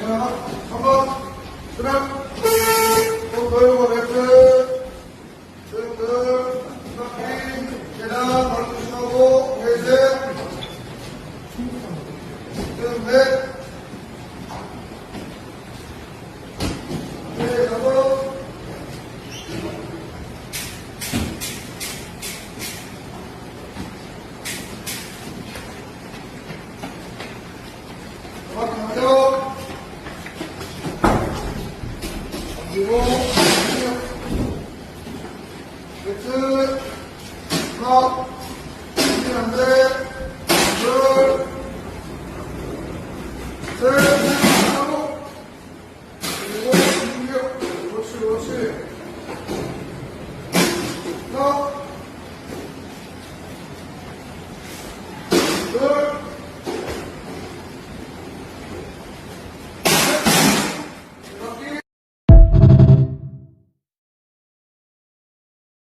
한번 그냥 좀 돌고 렉트 쭉 계단 걸으시고 넷 다섯 가격 그리고 렉트 하나 안돼 둘 셋